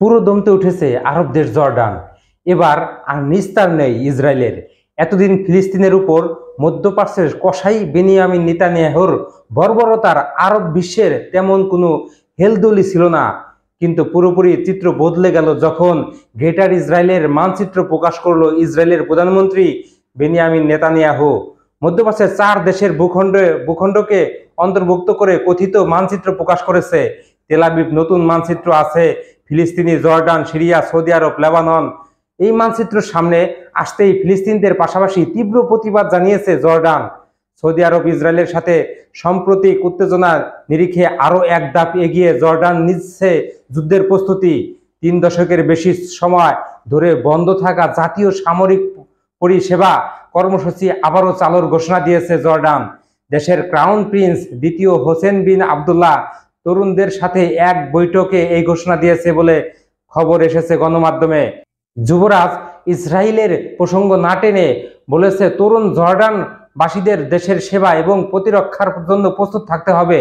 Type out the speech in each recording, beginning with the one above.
পুরো দমতে উঠেছে আরব দেশ জর্ডান। এবার আর নিস্তার নেই ইসরায়েলের। এতদিন ফিলিস্তিনের উপর মধ্যপ্রাচ্যের কসাই বেনিয়ামিন নেতানিয়াহুর বর্বরতার আরব বিশ্বের তেমন কোনো হেলদোলই ছিল না, কিন্তু পুরোপুরি চিত্র বদলে গেল যখন গ্রেটার ইসরায়েলের মানচিত্র প্রকাশ করলো ইসরায়েলের প্রধানমন্ত্রী বেনিয়ামিন নেতানিয়াহু। মধ্যপ্রাচ্যের 4 দেশের ভূখণ্ডকে অন্তর্ভুক্ত করে কথিত মানচিত্র প্রকাশ করেছে। তেল আবিব নতুন মানচিত্র আছে ফিলিস্তিনি, জর্ডান, সিরিয়া, সৌদি আরব, লেবানন। এই মানচিত্রের সামনে আসতেই ফিলিস্তিনদের পাশাপাশি তীব্র প্রতিবাদ জানিয়েছে জর্ডান। সৌদি আরব ইসরায়েলের সাথে সাম্প্রতিক উত্তেজনার নিরিখে আরো এক ধাপ এগিয়ে জর্ডান নিচ্ছে যুদ্ধের প্রস্তুতি। 3 দশকের বেশি সময় ধরে বন্ধ থাকা জাতীয় সামরিক পরিষেবা কর্মসূচি আবারও চালুর ঘোষণা দিয়েছে জর্ডান। দেশের ক্রাউন প্রিন্স দ্বিতীয় হোসেন বিন আবদুল্লাহ তরুণদের সাথে এক বৈঠকে এই ঘোষণা দিয়েছে বলে খবর এসেছে গণমাধ্যমে। যুবরাজ ইসরায়েলের প্রসঙ্গ না টেনে বলেছে, তরুণ জর্ডানবাসীদের দেশের সেবা এবং প্রতিরক্ষার জন্য প্রস্তুত থাকতে হবে।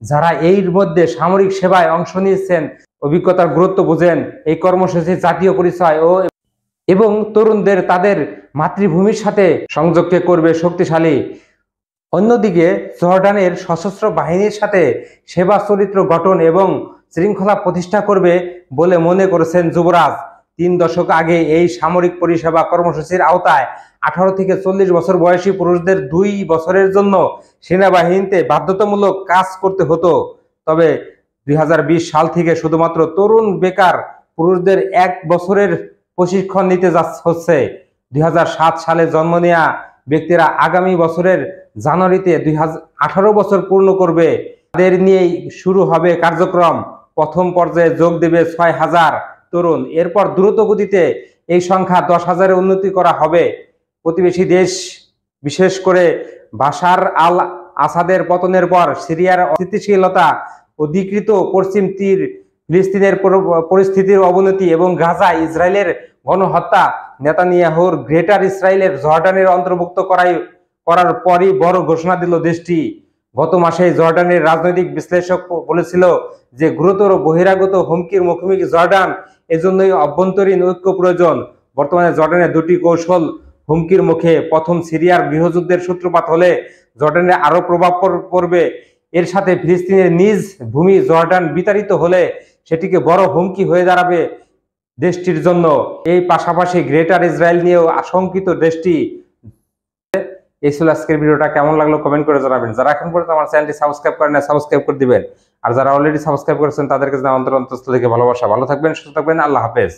যারা এর মধ্যে সামরিক সেবায় অংশ নিয়েছেন, অভিজ্ঞতার গুরুত্ব বুঝেন, এই কর্মসূচি জাতীয় পরিচয় এবং তরুণদের তাদের মাতৃভূমির সাথে সংযোগকে করবে শক্তিশালী। অন্যদিকে জর্ডানের সশস্ত্র বাহিনীর সাথে সেবা চরিত্র গঠন এবং শৃঙ্খলা প্রতিষ্ঠা করবে বলে মনে করেছেন যুবরাজ। 3 দশক আগে এই সামরিক পরিষেবা কর্মসূচির আওতায় 18 থেকে 40 বছর বয়সী পুরুষদের 2 বছরের জন্য সেনাবাহিনীতে বাধ্যতামূলক কাজ করতে হতো। তবে 2020 সাল থেকে শুধুমাত্র তরুণ বেকার পুরুষদের 1 বছরের প্রশিক্ষণ নিতে হচ্ছে। 2007 সালে জন্ম নেওয়া ব্যক্তিরা আগামী বছরের জানুয়ারিতে 2018 বছর পূর্ণ করবে। তাদের নিয়েই শুরু হবে কার্যক্রম। প্রথম পর্যায়ে যোগ দেবে 6000 তরুণ। এরপর দ্রুত গতিতে এই সংখ্যা 10,000-এ উন্নতি করা হবে। প্রতিবেশী দেশ, বিশেষ করে বাশার আল আসাদের পতনের পর সিরিয়ার অস্থিতিশীলতা, অধিকৃত পশ্চিম তীর, ফিলিস্তিনের পরিস্থিতির অবনতি এবং গাজায় ইসরায়েলের গণহত্যা নেতানিয়াহুর গ্রেটার ইসরায়েলের জর্ডানের অন্তর্ভুক্ত করার পরই বড় ঘোষণা দিল দেশটি। গত মাসে জর্ডানের রাজনৈতিক বিশ্লেষক বলেছিল যে গুরুতর বহিরাগত হুমকির মুখোমুখি জর্ডান, এজন্যই অভ্যন্তরীণ ঐক্য প্রয়োজন। বর্তমানে জর্ডানের 2টি কৌশল হুমকির মুখে। প্রথম, সিরিয়ার গৃহযুদ্ধের সূত্রপাত হলে জর্ডানের আরো প্রভাব পড়বে। এর সাথে ফিলিস্তিনের নিজ ভূমি জর্ডান বিতাড়িত হলে সেটিকে বড় হুমকি হয়ে দাঁড়াবে দেশটির জন্য। এই পাশাপাশি গ্রেটার ইসরায়েল নিয়েও আশঙ্কিত দেশটি। এই ছিল আজকের ভিডিওটা। কেমন লাগলো কমেন্ট করে জানাবেন। যারা এখন পর্যন্ত আমার চ্যানেলটি সাবস্ক্রাইব করেন না, সাবস্ক্রাইব করে দিবেন। আর যারা অলরেডি সাবস্ক্রাইব করেছেন তাদেরকে জানাই অন্তরস্থল থেকে ভালোবাসা। ভালো থাকবেন, সুস্থ থাকবেন। আল্লাহ হাফেজ।